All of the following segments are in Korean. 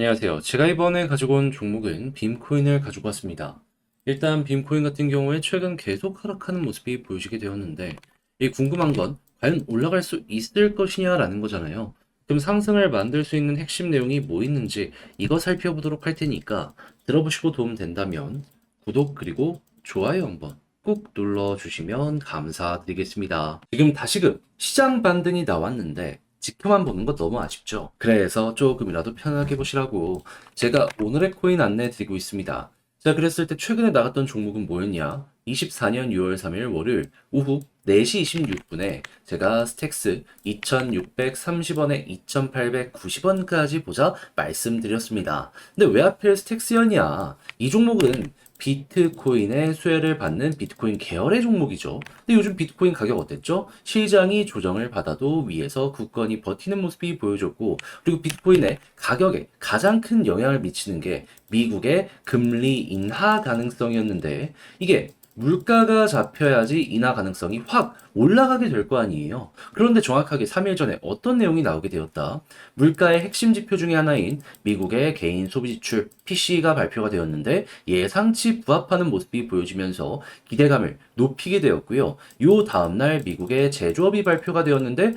안녕하세요. 제가 이번에 가지고 온 종목은 빔코인을 가지고 왔습니다. 일단 빔코인 같은 경우에 최근 계속 하락하는 모습이 보여지게 되었는데, 이 궁금한 건 과연 올라갈 수 있을 것이냐라는 거잖아요. 그럼 상승을 만들 수 있는 핵심 내용이 뭐 있는지 이거 살펴보도록 할 테니까 들어보시고 도움 된다면 구독 그리고 좋아요 한번 꾹 눌러주시면 감사드리겠습니다. 지금 다시금 시장 반등이 나왔는데 지표만 보는 거 너무 아쉽죠? 그래서 조금이라도 편하게 보시라고 제가 오늘의 코인 안내 드리고 있습니다. 자, 그랬을 때 최근에 나갔던 종목은 뭐였냐? 24년 6월 3일 월요일 오후 4시 26분에 제가 스택스 2,630원에 2,890원까지 보자 말씀드렸습니다. 근데 왜 하필 스택스였냐? 이 종목은 비트코인의 수혜를 받는 비트코인 계열의 종목이죠. 근데 요즘 비트코인 가격 어땠죠? 시장이 조정을 받아도 위에서 굳건히 버티는 모습이 보여줬고, 그리고 비트코인의 가격에 가장 큰 영향을 미치는 게 미국의 금리 인하 가능성이었는데, 이게 물가가 잡혀야지 인하 가능성이 확 올라가게 될 거 아니에요. 그런데 정확하게 3일 전에 어떤 내용이 나오게 되었다. 물가의 핵심 지표 중에 하나인 미국의 개인 소비 지출 PC가 발표가 되었는데 예상치 부합하는 모습이 보여지면서 기대감을 높이게 되었고요. 요 다음날 미국의 제조업이 발표가 되었는데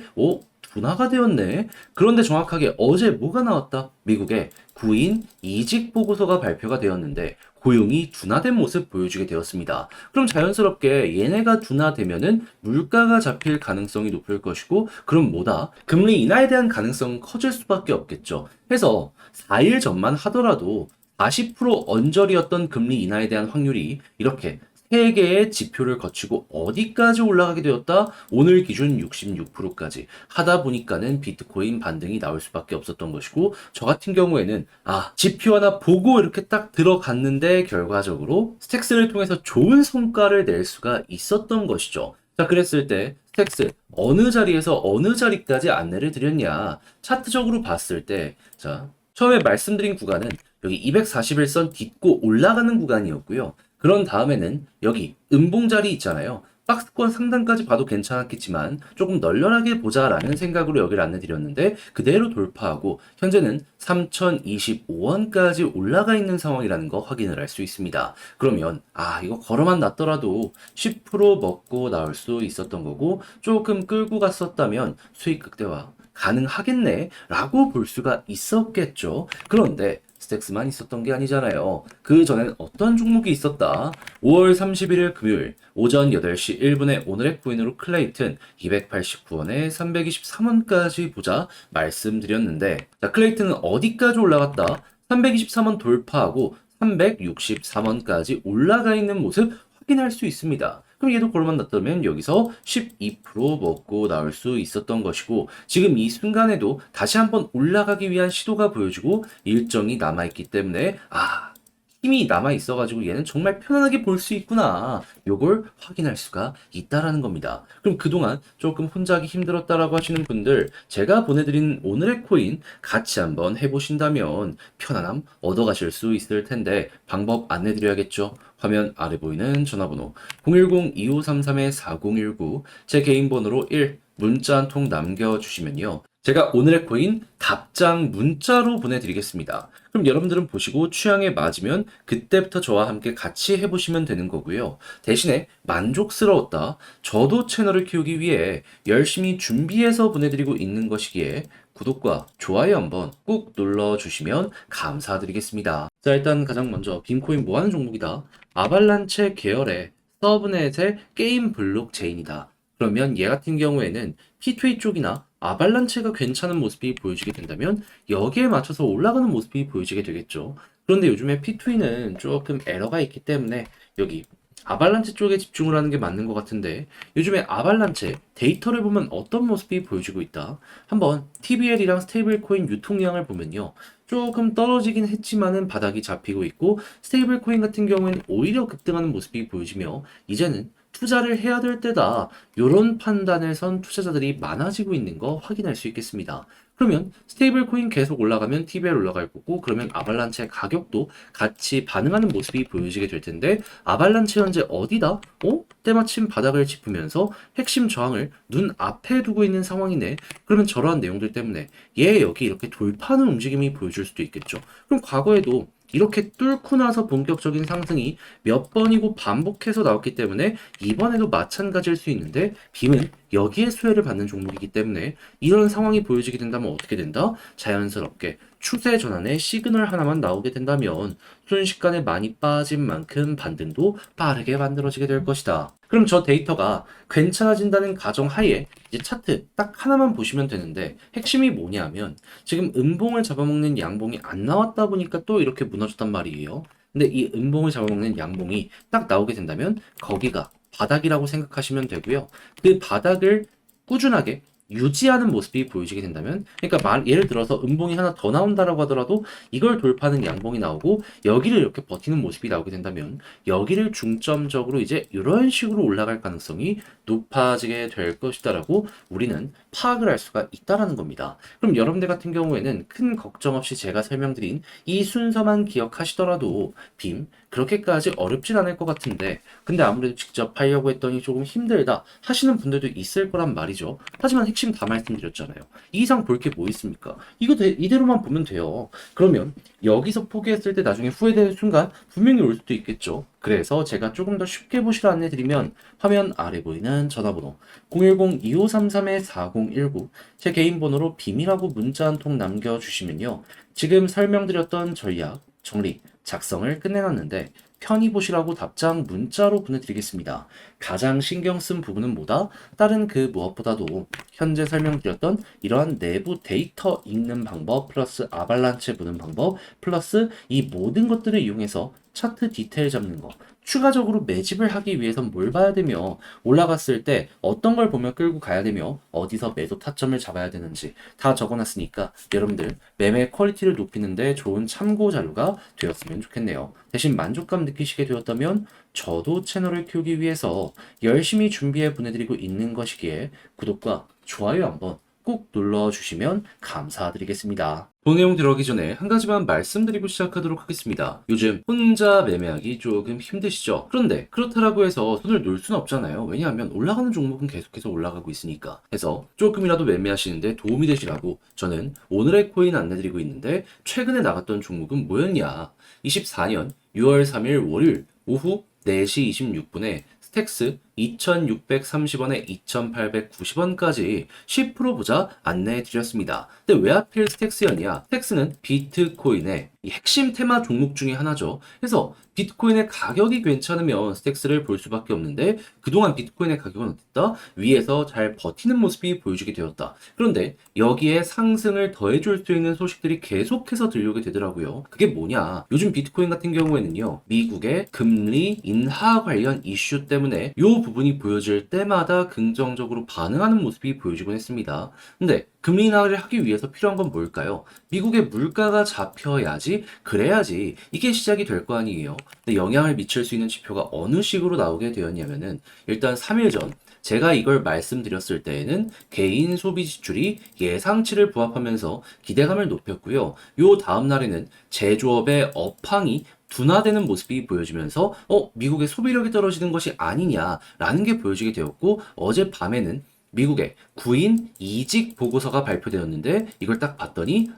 둔화가 되었네. 그런데 정확하게 어제 뭐가 나왔다? 미국의 구인 이직 보고서가 발표가 되었는데 고용이 둔화된 모습 보여주게 되었습니다. 그럼 자연스럽게 얘네가 둔화되면은 물가가 잡힐 가능성이 높을 것이고, 그럼 뭐다? 금리 인하에 대한 가능성은 커질 수밖에 없겠죠. 해서 4일 전만 하더라도 40% 언저리였던 금리 인하에 대한 확률이 이렇게 3개의 지표를 거치고 어디까지 올라가게 되었다? 오늘 기준 66%까지 하다 보니까는 비트코인 반등이 나올 수밖에 없었던 것이고, 저 같은 경우에는 지표 하나 보고 이렇게 딱 들어갔는데 결과적으로 스택스를 통해서 좋은 성과를 낼 수가 있었던 것이죠. 자, 그랬을 때 스택스 어느 자리에서 어느 자리까지 안내를 드렸냐? 차트적으로 봤을 때, 자, 처음에 말씀드린 구간은 여기 241선 딛고 올라가는 구간이었고요. 그런 다음에는 여기 음봉 자리 있잖아요. 박스권 상단까지 봐도 괜찮았겠지만 조금 널널하게 보자라는 생각으로 여기를 안내드렸는데 그대로 돌파하고 현재는 3,025원까지 올라가 있는 상황이라는 거 확인을 할 수 있습니다. 그러면 이거 걸어만 놨더라도 10% 먹고 나올 수 있었던 거고, 조금 끌고 갔었다면 수익 극대화 가능하겠네 라고 볼 수가 있었겠죠. 그런데 스택스만 있었던 게 아니잖아요. 그 전엔 어떤 종목이 있었다? 5월 31일 금요일 오전 8시 1분에 오늘의 코인으로 클레이튼 289원에 323원까지 보자 말씀드렸는데, 자, 클레이튼은 어디까지 올라갔다? 323원 돌파하고 363원까지 올라가 있는 모습 확인할 수 있습니다. 그럼 얘도 골만 났다면 여기서 12% 먹고 나올 수 있었던 것이고, 지금 이 순간에도 다시 한번 올라가기 위한 시도가 보여지고 일정이 남아있기 때문에 힘이 남아있어가지고 얘는 정말 편안하게 볼 수 있구나, 요걸 확인할 수가 있다라는 겁니다. 그럼 그동안 조금 혼자 하기 힘들었다라고 하시는 분들, 제가 보내드린 오늘의 코인 같이 한번 해보신다면 편안함 얻어가실 수 있을 텐데 방법 안내드려야겠죠. 화면 아래 보이는 전화번호 010-2533-4019, 제 개인 번호로 1 문자 한 통 남겨주시면요, 제가 오늘의 코인 답장 문자로 보내드리겠습니다. 그럼 여러분들은 보시고 취향에 맞으면 그때부터 저와 함께 같이 해보시면 되는 거고요. 대신에 만족스러웠다, 저도 채널을 키우기 위해 열심히 준비해서 보내드리고 있는 것이기에 구독과 좋아요 한번 꾹 눌러주시면 감사드리겠습니다. 자, 일단 가장 먼저 빔코인 뭐하는 종목이다? 아발란체 계열의 서브넷의 게임 블록체인이다. 그러면 얘 같은 경우에는 P2A 쪽이나 아발란체가 괜찮은 모습이 보여지게 된다면 여기에 맞춰서 올라가는 모습이 보여지게 되겠죠. 그런데 요즘에 P2E는 조금 에러가 있기 때문에 여기 아발란체 쪽에 집중을 하는 게 맞는 것 같은데, 요즘에 아발란체 데이터를 보면 어떤 모습이 보여지고 있다? 한번 TBL이랑 스테이블 코인 유통량을 보면요, 조금 떨어지긴 했지만은 바닥이 잡히고 있고, 스테이블 코인 같은 경우에는 오히려 급등하는 모습이 보여지며 이제는 투자를 해야 될 때다, 요런 판단을 선 투자자들이 많아지고 있는 거 확인할 수 있겠습니다. 그러면 스테이블 코인 계속 올라가면 TVL 올라갈 거고, 그러면 아발란체의 가격도 같이 반응하는 모습이 보여지게 될 텐데, 아발란체 현재 어디다? 때마침 바닥을 짚으면서 핵심 저항을 눈 앞에 두고 있는 상황이네. 그러면 저러한 내용들 때문에 얘 여기 이렇게 돌파하는 움직임이 보여줄 수도 있겠죠. 그럼 과거에도 이렇게 뚫고 나서 본격적인 상승이 몇 번이고 반복해서 나왔기 때문에 이번에도 마찬가지일 수 있는데, 빔은 여기에 수혜를 받는 종목이기 때문에 이런 상황이 보여지게 된다면 어떻게 된다? 자연스럽게 추세 전환의 시그널 하나만 나오게 된다면 순식간에 많이 빠진 만큼 반등도 빠르게 만들어지게 될 것이다. 그럼 저 데이터가 괜찮아진다는 가정하에 이제 차트 딱 하나만 보시면 되는데, 핵심이 뭐냐면 지금 음봉을 잡아먹는 양봉이 안 나왔다 보니까 또 이렇게 무너졌단 말이에요. 근데 이 음봉을 잡아먹는 양봉이 딱 나오게 된다면 거기가 바닥이라고 생각하시면 되고요. 그 바닥을 꾸준하게 유지하는 모습이 보여지게 된다면, 그러니까 예를 들어서 음봉이 하나 더 나온다라고 하더라도 이걸 돌파하는 양봉이 나오고 여기를 이렇게 버티는 모습이 나오게 된다면 여기를 중점적으로 이제 이런 식으로 올라갈 가능성이 높아지게 될 것이다라고 우리는 파악을 할 수가 있다라는 겁니다. 그럼 여러분들 같은 경우에는 큰 걱정 없이 제가 설명드린 이 순서만 기억하시더라도 빔 그렇게까지 어렵진 않을 것 같은데, 근데 아무래도 직접 하려고 했더니 조금 힘들다 하시는 분들도 있을 거란 말이죠. 하지만 핵심 다 말씀드렸잖아요. 이 이상 볼 게 뭐 있습니까? 이대로만 보면 돼요. 그러면 여기서 포기했을 때 나중에 후회되는 순간 분명히 올 수도 있겠죠. 그래서 제가 조금 더 쉽게 보시라 안내드리면, 화면 아래 보이는 전화번호 010-2533-4019 제 개인 번호로 빔이라고 문자 한 통 남겨주시면요, 지금 설명드렸던 전략 정리 작성을 끝내놨는데 편히 보시라고 답장 문자로 보내드리겠습니다. 가장 신경 쓴 부분은 뭐다? 다른 그 무엇보다도 현재 설명드렸던 이러한 내부 데이터 읽는 방법 플러스 아발란체 보는 방법 플러스 이 모든 것들을 이용해서 차트 디테일 잡는 거, 추가적으로 매집을 하기 위해선 뭘 봐야 되며, 올라갔을 때 어떤 걸 보며 끌고 가야 되며, 어디서 매도 타점을 잡아야 되는지 다 적어놨으니까 여러분들 매매 퀄리티를 높이는데 좋은 참고 자료가 되었으면 좋겠네요. 대신 만족감 느끼시게 되었다면 저도 채널을 키우기 위해서 열심히 준비해 보내드리고 있는 것이기에 구독과 좋아요 한번 꼭 눌러주시면 감사드리겠습니다. 본 내용 들어가기 전에 한 가지만 말씀드리고 시작하도록 하겠습니다. 요즘 혼자 매매하기 조금 힘드시죠? 그런데 그렇다라고 해서 손을 놓을 수는 없잖아요. 왜냐하면 올라가는 종목은 계속해서 올라가고 있으니까. 해서 조금이라도 매매하시는데 도움이 되시라고 저는 오늘의 코인 안내드리고 있는데, 최근에 나갔던 종목은 뭐였냐? 24년 6월 3일 월요일 오후 4시 26분에 스택스 2,630원에 2,890원까지 10% 보자 안내해 드렸습니다. 근데 왜 하필 스택스였냐? 스택스는 비트코인의 이 핵심 테마 종목 중에 하나죠. 그래서 비트코인의 가격이 괜찮으면 스택스를 볼 수밖에 없는데, 그동안 비트코인의 가격은 어땠다? 위에서 잘 버티는 모습이 보여주게 되었다. 그런데 여기에 상승을 더해줄 수 있는 소식들이 계속해서 들려오게 되더라고요. 그게 뭐냐? 요즘 비트코인 같은 경우에는요, 미국의 금리 인하 관련 이슈 때문에 요 부분이 보여질 때마다 긍정적으로 반응하는 모습이 보여지곤 했습니다. 근데 금리 인하를 하기 위해서 필요한 건 뭘까요? 미국의 물가가 잡혀야지, 그래야지 이게 시작이 될 거 아니에요. 근데 영향을 미칠 수 있는 지표가 어느 식으로 나오게 되었냐면은, 일단 3일 전 제가 이걸 말씀드렸을 때에는 개인 소비 지출이 예상치를 부합하면서 기대감을 높였고요. 요 다음 날에는 제조업의 업황이 둔화되는 모습이 보여지면서 미국의 소비력이 떨어지는 것이 아니냐라는 게 보여지게 되었고, 어젯밤에는 미국의 구인 이직 보고서가 발표되었는데, 이걸 딱 봤더니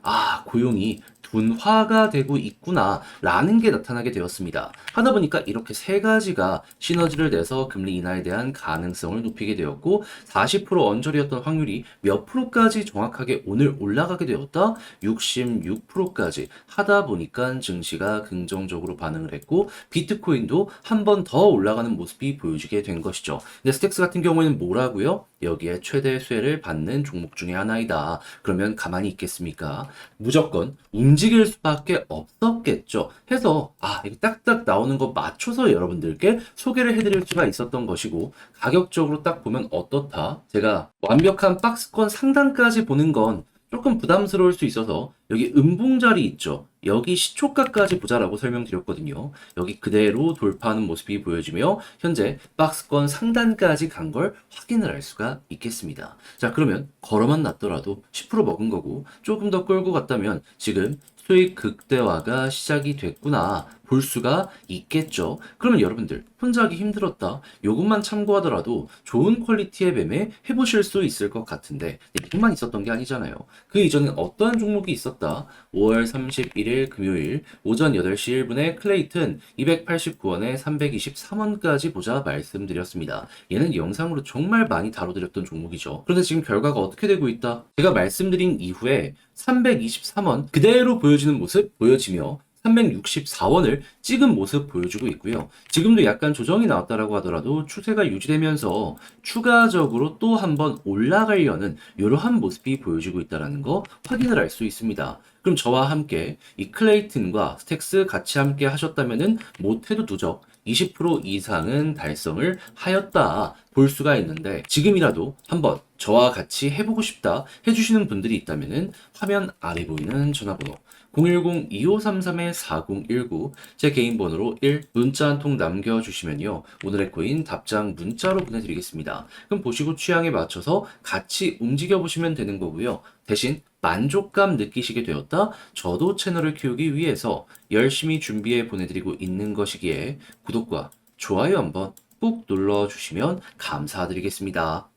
고용이 둔화가 되고 있구나 라는 게 나타나게 되었습니다. 하다 보니까 이렇게 세 가지가 시너지를 내서 금리 인하에 대한 가능성을 높이게 되었고, 40% 언저리였던 확률이 몇 프로까지 정확하게 오늘 올라가게 되었다? 66%까지 하다 보니까 증시가 긍정적으로 반응을 했고, 비트코인도 한 번 더 올라가는 모습이 보여지게 된 것이죠. 근데 스택스 같은 경우에는 뭐라고요? 여기에 최대 수혜를 받는 종목 중에 하나이다. 그러면 가만히 있겠습니까? 무조건 움직일 수밖에 없었겠죠. 해서 이거 딱딱 나오는 거 맞춰서 여러분들께 소개를 해드릴 수가 있었던 것이고, 가격적으로 딱 보면 어떻다? 제가 완벽한 박스권 상단까지 보는 건 조금 부담스러울 수 있어서 여기 음봉 자리 있죠? 여기 시초가까지 보자라고 설명드렸거든요. 여기 그대로 돌파하는 모습이 보여지며 현재 박스권 상단까지 간 걸 확인을 할 수가 있겠습니다. 자, 그러면 걸어만 놨더라도 10% 먹은 거고 조금 더 끌고 갔다면 지금 수익 극대화가 시작이 됐구나 볼 수가 있겠죠. 그러면 여러분들 혼자 하기 힘들었다. 요것만 참고하더라도 좋은 퀄리티의 매매 해보실 수 있을 것 같은데 이것만 있었던 게 아니잖아요. 그 이전엔 어떠한 종목이 있었다. 5월 31일 금요일 오전 8시 1분에 클레이튼 289원에 323원까지 보자 말씀드렸습니다. 얘는 영상으로 정말 많이 다뤄드렸던 종목이죠. 그런데 지금 결과가 어떻게 되고 있다? 제가 말씀드린 이후에 323원 그대로 보여지는 모습 보여지며 364원을 찍은 모습 보여주고 있고요. 지금도 약간 조정이 나왔다라고 하더라도 추세가 유지되면서 추가적으로 또 한번 올라가려는 이러한 모습이 보여지고 있다는 거 확인을 할 수 있습니다. 그럼 저와 함께 이 클레이튼과 스택스 같이 함께 하셨다면은 못해도 누적 20% 이상은 달성을 하였다 볼 수가 있는데 지금이라도 한번 저와 같이 해보고 싶다 해주시는 분들이 있다면은 화면 아래 보이는 전화번호 010-2533-4019 제 개인 번호로 1 문자 한 통 남겨주시면요. 오늘의 코인 답장 문자로 보내드리겠습니다. 그럼 보시고 취향에 맞춰서 같이 움직여 보시면 되는 거고요. 대신 만족감 느끼시게 되었다? 저도 채널을 키우기 위해서 열심히 준비해 보내드리고 있는 것이기에 구독과 좋아요 한번 꾹 눌러주시면 감사드리겠습니다.